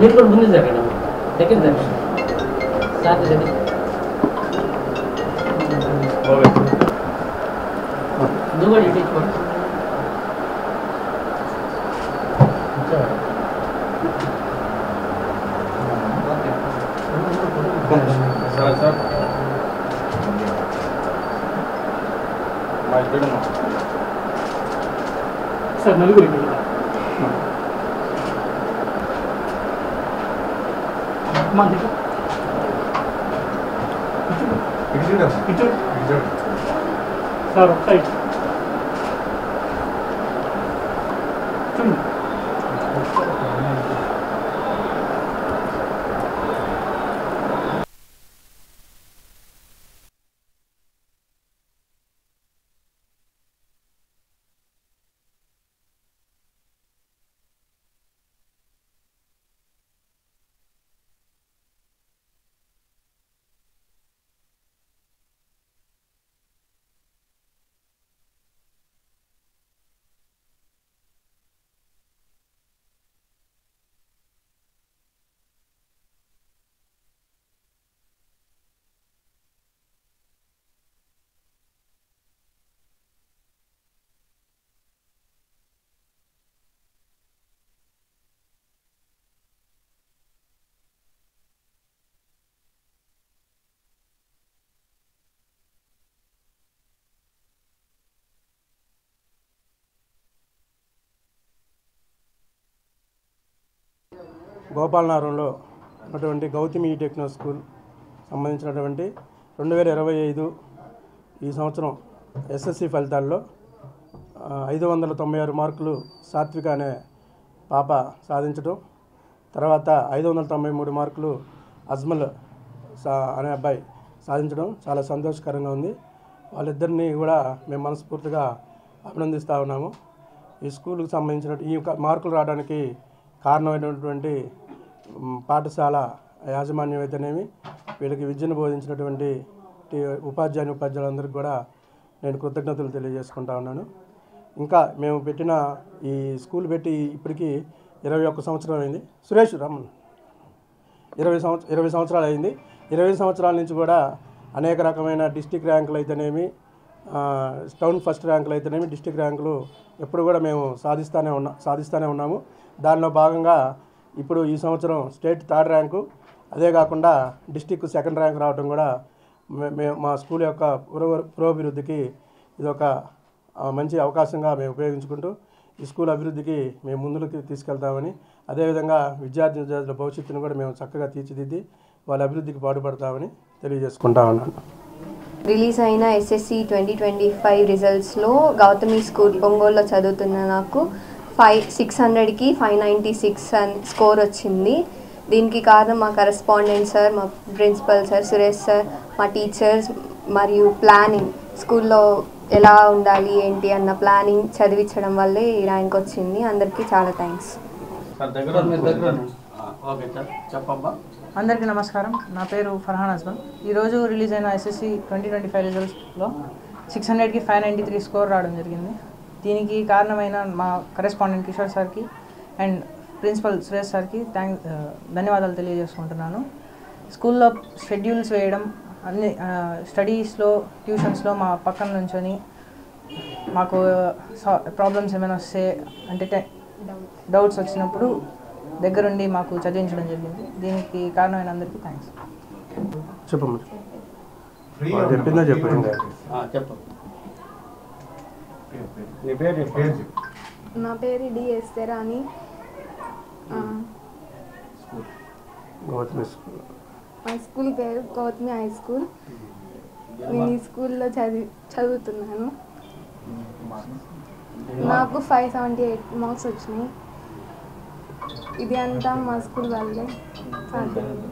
మీరు కూడా ముందు జరగండి, దగ్గర జరగండి సార్ దగ్గర. నువ్వు కూడా ఇటు ఇచ్చుకోండి. సార్ సార్ సార్ నలుగురు సార్ సైడ్ గోపాలనగరంలో ఉన్నటువంటి గౌతమి టెక్నో స్కూల్ సంబంధించినటువంటి 2025 ఈ సంవత్సరం ఎస్ఎస్సి ఫలితాల్లో 596 మార్కులు సాత్విక అనే పాప సాధించడం, తర్వాత 593 మార్కులు అజ్మల్ అనే అబ్బాయి సాధించడం చాలా సంతోషకరంగా ఉంది. వాళ్ళిద్దరినీ కూడా మేము మనస్ఫూర్తిగా అభినందిస్తూ ఉన్నాము. ఈ స్కూల్కి సంబంధించిన ఈ మార్కులు రావడానికి కారణమైనటువంటి పాఠశాల యాజమాన్యం అయితేనేమి, వీళ్ళకి విద్యను బోధించినటువంటి ఉపాధ్యాయులందరికీ కూడా నేను కృతజ్ఞతలు తెలియజేసుకుంటా ఉన్నాను. ఇంకా మేము పెట్టిన ఈ స్కూల్ పెట్టి ఇప్పటికీ 21 సంవత్సరం అయింది. సురేష్ రమణ్ 20 సంవత్సరాలు అయింది. 20 సంవత్సరాల నుంచి కూడా అనేక రకమైన డిస్టిక్ ర్యాంకులు అయితేనేమి, టౌన్ ఫస్ట్ ర్యాంకులు అయితేనేమి, డిస్టిక్ ర్యాంకులు ఎప్పుడు కూడా మేము సాధిస్తూనే ఉన్నాము. దానిలో భాగంగా ఇప్పుడు ఈ సంవత్సరం స్టేట్ 3rd ర్యాంకు, అదే కాకుండా డిస్టిక్ 2nd ర్యాంక్ రావడం కూడా మా స్కూల్ యొక్క పురోభివృద్ధికి ఇదొక మంచి అవకాశంగా మేము ఉపయోగించుకుంటూ ఈ స్కూల్ అభివృద్ధికి మేము ముందుకు తీసుకెళ్తామని, అదేవిధంగా విద్యార్థుల భవిష్యత్తును కూడా మేము చక్కగా తీర్చిదిద్ది వాళ్ళ అభివృద్ధికి పాటుపడతామని తెలియజేసుకుంటా ఉన్నాను. రిలీజ్ అయిన ఎస్ఎస్సి 2025 రిజల్ట్స్లో గౌతమి స్కూల్ ఒంగోలులో చదువుతున్న నాకు 600కి 596 అని స్కోర్ వచ్చింది. దీనికి కారణం మా కరెస్పాండెంట్ సార్, మా ప్రిన్సిపల్ సార్ సురేష్ సార్, మా టీచర్స్ మరియు ప్లానింగ్, స్కూల్లో ఎలా ఉండాలి ఏంటి అన్న ప్లానింగ్ చదివించడం వల్లే ఈ ర్యాంక్ వచ్చింది. అందరికీ చాలా థ్యాంక్స్. అందరికీ నమస్కారం. నా పేరు ఫర్హాన్ అస్మన్. ఈరోజు రిలీజ్ అయిన ఎస్ఎస్సి 2025 రిజల్ట్స్లో 600కి 593 స్కోర్ రావడం జరిగింది. దీనికి కారణమైన మా కరెస్పాండెంట్ కిషోర్ సార్కి అండ్ ప్రిన్సిపల్ సురేష్ సార్కి ధన్యవాదాలు తెలియజేసుకుంటున్నాను. స్కూల్లో షెడ్యూల్స్ వేయడం, అన్ని స్టడీస్లో ట్యూషన్స్లో మా పక్కన నుంచొని మాకు ప్రాబ్లమ్స్ ఏమైనా వస్తే అంటే డౌట్స్ వచ్చినప్పుడు దగ్గరుండి మాకు చదివించడం జరిగింది. దీనికి కారణమైన అందరికీ థ్యాంక్స్. నా పేరు డి ఎస్తేరాని. మా స్కూల్ పేరు గౌతమి హై స్కూల్. నేను ఈ స్కూల్లో చదువుతున్నాను. నాకు 578 మార్క్స్ వచ్చినాయి. ఇది అంతా మా స్కూల్ వల్లే సాధ్యమైంది.